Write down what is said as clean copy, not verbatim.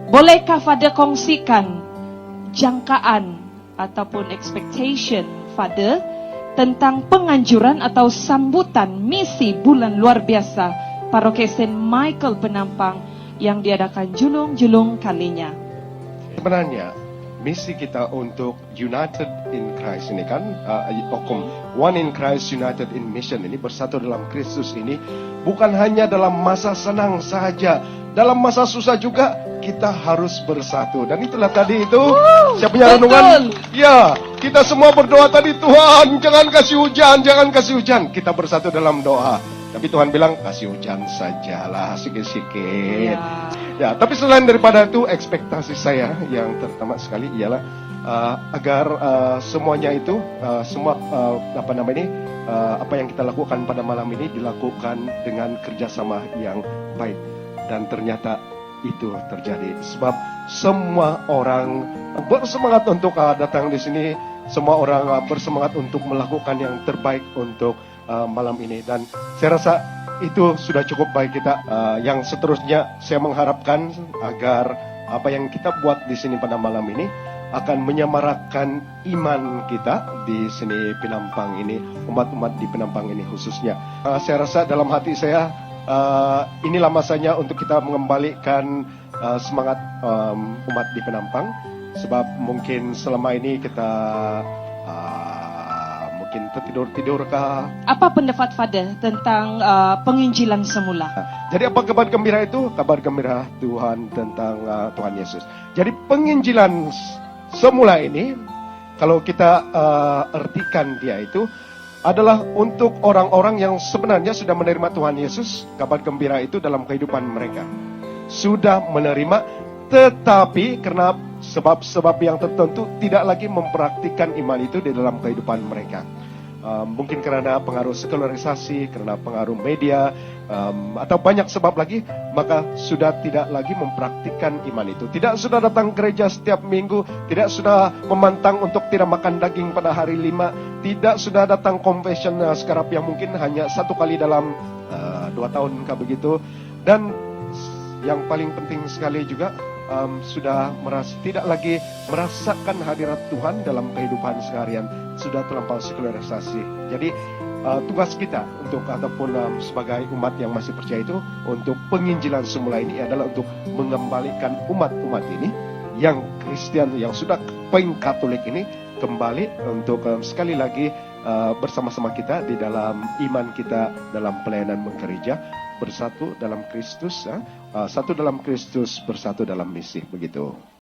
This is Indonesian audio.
Bolehkah Father kongsikan jangkaan ataupun expectation Father tentang penganjuran atau sambutan misi bulan luar biasa Paroki Saint Michael Penampang yang diadakan julung-julung kalinya? Sebenarnya misi kita untuk United in Christ ini kan, One in Christ, United in Mission ini, bersatu dalam Kristus ini, bukan hanya dalam masa senang saja, dalam masa susah juga kita harus bersatu. Dan itulah tadi itu, saya punya renungan, ya, kita semua berdoa tadi, Tuhan jangan kasih hujan, jangan kasih hujan. Kita bersatu dalam doa. Tapi Tuhan bilang, kasih hujan sajalah, sikit-sikit. Ya, tapi selain daripada itu, ekspektasi saya yang terutama sekali ialah agar semuanya itu, apa yang kita lakukan pada malam ini dilakukan dengan kerjasama yang baik. Dan ternyata itu terjadi. Sebab semua orang bersemangat untuk datang di sini, semua orang bersemangat untuk melakukan yang terbaik untuk malam ini. Dan saya rasa itu sudah cukup baik kita. Yang seterusnya saya mengharapkan agar apa yang kita buat di sini pada malam ini akan menyemarakan iman kita di sini Penampang ini, umat-umat di Penampang ini khususnya. Saya rasa dalam hati saya inilah masanya untuk kita mengembalikan semangat umat di Penampang. Sebab mungkin selama ini kita mungkin tertidur kah? Apa pendapat Father tentang penginjilan semula? Jadi apa kabar gembira itu? Kabar gembira Tuhan tentang Tuhan Yesus. Jadi penginjilan semula ini, kalau kita artikan dia itu adalah untuk orang-orang yang sebenarnya sudah menerima Tuhan Yesus. Kabar gembira itu dalam kehidupan mereka sudah menerima, tetapi karena sebab-sebab yang tertentu tidak lagi mempraktikkan iman itu di dalam kehidupan mereka. Mungkin karena pengaruh sekularisasi, karena pengaruh media, atau banyak sebab lagi, maka sudah tidak lagi mempraktikkan iman itu. Tidak sudah datang gereja setiap minggu, tidak sudah memantang untuk tidak makan daging pada hari 5, tidak sudah datang confession sekarang yang mungkin hanya 1 kali dalam 2 tahun kah begitu. Dan yang paling penting sekali juga, sudah tidak lagi merasakan hadirat Tuhan dalam kehidupan seharian, sudah terlampau sekularisasi. Jadi tugas kita untuk ataupun sebagai umat yang masih percaya itu, untuk penginjilan semula ini adalah untuk mengembalikan umat-umat ini yang Kristen, yang sudah Katolik ini kembali untuk sekali lagi bersama-sama kita di dalam iman kita, dalam pelayanan gereja, bersatu dalam Kristus, satu dalam Kristus, bersatu dalam misi, begitu.